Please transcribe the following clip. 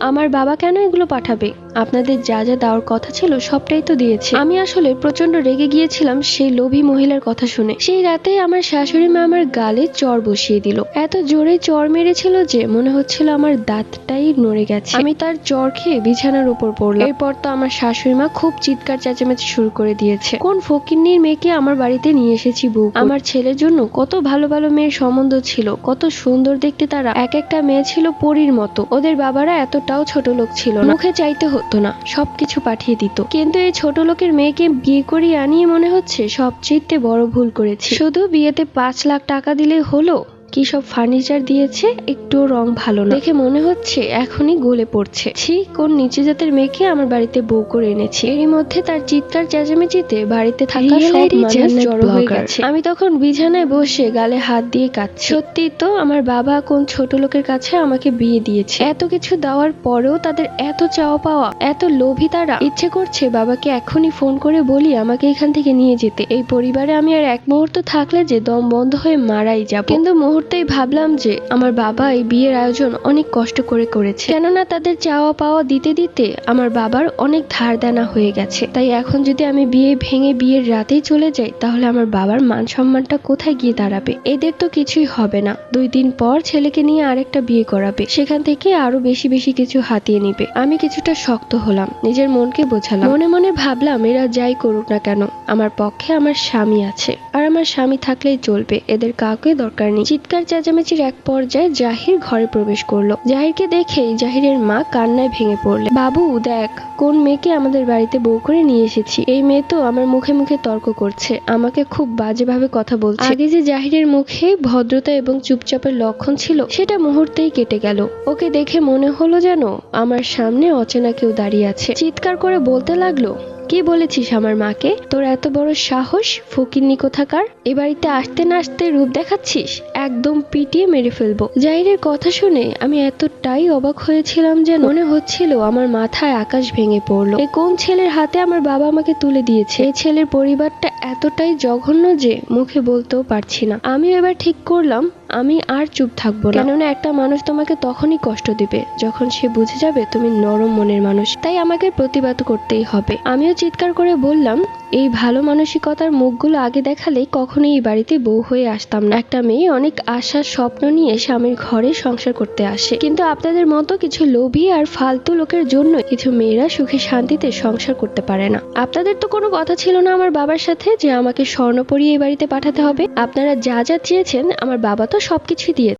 আমার বাবা কেন এগুলো পাঠাবে? আপনাদের যা যা দেওয়ার কথা ছিল সবটাই তো দিয়েছে। আমি আসলে প্রচন্ড রেগে গিয়েছিলাম সেই লোভী মহিলার কথা শুনে। সেই রাতে আমার শাশুড়ি মা আমার গালে চড় বসিয়ে দিল। এত জোরে চড় মেরেছিল যে মনে হচ্ছিল আমার দাঁতটাই নড়ে গেছে। আমি তার চড় খেয়ে বিছানার উপর পড়লাম। এরপর তো আমার শাশুড়ি মা খুব চিৎকার চেঁচামেচি শুরু করে দিয়েছে। কোন ফকিন্নির মেয়েকে আমার বাড়িতে নিয়ে এসেছি বউ? আমার ছেলের জন্য কত ভালো ভালো মেয়ের সম্বন্ধ ছিল, কত সুন্দর দেখতে তারা। এক একটা মেয়ে ছিল পরীর মতো। ওদের বাবারা এতটাও ছোট লোক ছিল না, মুখে চাইতে হতো না, সবকিছু পাঠিয়ে দিত। কিন্তু এই ছোট লোকের মেয়েকে বিয়ে করিয়ে আনিয়ে মনে হচ্ছে সবচেয়ে বড় ভুল করেছি। শুধু বিয়েতে 5 লাখ টাকা দিলেই হলো? কি সব ফার্নিচার দিয়েছে, একটুও রং ভালো না, দেখে মনে হচ্ছে এখনই গলে পড়ছে। ছি, কোন নিচু জাতের মেয়েকে আমার বাড়িতে বউ করে এনেছি। এরই মধ্যে তার চিৎকার চেঁচামেচিতে বাড়িতে থাকা সব মানুষ জড়ো হয়ে গেছে। আমি তখন বিছানায় বসে গালে হাত দিয়ে কাঁদছি। সত্যি তো আমার বাবা কোন ছোট লোকের কাছে আমাকে বিয়ে দিয়েছে। এত কিছু দেওয়ার পরেও তাদের এত চাওয়া পাওয়া, এত লোভী তারা। ইচ্ছে করছে বাবাকে এখনই ফোন করে বলি আমাকে এখান থেকে নিয়ে যেতে। এই পরিবারে আমি আর এক মুহূর্ত থাকলে যে দম বন্ধ হয়ে মারাই যাব। কিন্তু মুহূর্তেই ভাবলাম যে আমার বাবা এই বিয়ের আয়োজন অনেক কষ্ট করে করেছে, কেননা তাদের চাওয়া পাওয়া দিতে দিতে আমার বাবার অনেক ধার দেনা হয়ে গেছে। তাই এখন যদি আমি বিয়ে ভেঙে বিয়ের রাতেই চলে যাই তাহলে আমার বাবার মান সম্মানটা কোথায় গিয়ে দাঁড়াবে? এদের তো কিছুই হবে না, 2 দিন পর ছেলেকে নিয়ে আরেকটা বিয়ে করাবে, সেখান থেকে আরো বেশি বেশি কিছু হাতিয়ে নিবে। আমি কিছুটা শক্ত হলাম, নিজের মনকে বোঝালাম। মনে মনে ভাবলাম এরা যাই করুক না কেন আমার পক্ষে আমার স্বামী আছে, আর আমার স্বামী থাকলেই চলবে, এদের কাউকে দরকার নেই। চিৎকার চেঁচামেচির এক পর্যায়ে জাহির ঘরে প্রবেশ করলো। জাহিরকে দেখেই জাহিরের মা কান্নায় ভেঙে পড়লেন। বাবু দেখ, কোন মেয়েকে আমাদের বাড়িতে বউ করে নিয়ে এসেছি। এই মেয়ে তো আমার মুখে মুখে তর্ক করছে, আমাকে খুব বাজেভাবে কথা বলছে। আগে যে জাহিরের মুখে ভদ্রতা এবং চুপচাপের লক্ষণ ছিল সেটা মুহূর্তেই কেটে গেল। ওকে দেখে মনে হলো যেন আমার সামনে অচেনা কেউ দাঁড়িয়ে আছে। চিৎকার করে বলতে লাগলো, কি বলেছিস আমার মাকে? তোর এত বড় সাহস, ফকিন্নি কোথাকার! এ বাড়িতে আসতে না আসতে রূপ দেখাচ্ছিস, একদম পিটিয়ে মেরে ফেলবো। জাহিরের কথা শুনে আমি এতটাই অবাক হয়েছিলাম যে মনে হচ্ছিল আমার মাথায় আকাশ ভেঙে পড়লো। এই কোন ছেলের হাতে আমার বাবা আমাকে তুলে দিয়েছে? এই ছেলের পরিবারটা এতটাই জঘন্য যে মুখে বলতেও পারছি না। আমি এবার ঠিক করলাম আমি আর চুপ থাকবো না, কেননা একটা মানুষ তোমাকে তখনই কষ্ট দিবে যখন সে বুঝে যাবে তুমি নরম মনের মানুষ। তাই আমাকে প্রতিবাদ করতেই হবে। আমিও চিৎকার করে বললাম, এই ভালো মানসিকতার মুখগুলো আগে দেখালেই কখনোই এই বাড়িতে বউ হয়ে আসতাম না। একটা মেয়ে অনেক আশার স্বপ্ন নিয়ে স্বামীর ঘরে সংসার করতে আসে, কিন্তু আপনাদের মতো কিছু লোভী আর ফালতু লোকের জন্য কিছু মেয়েরা সুখে শান্তিতে সংসার করতে পারে না। আপনাদের তো কোনো কথা ছিল না আমার বাবার সাথে যে আমাকে স্বর্ণ পরিয়ে এই বাড়িতে পাঠাতে হবে। আপনারা যা যা চেয়েছেন আমার বাবা তো সবকিছুই দিয়ে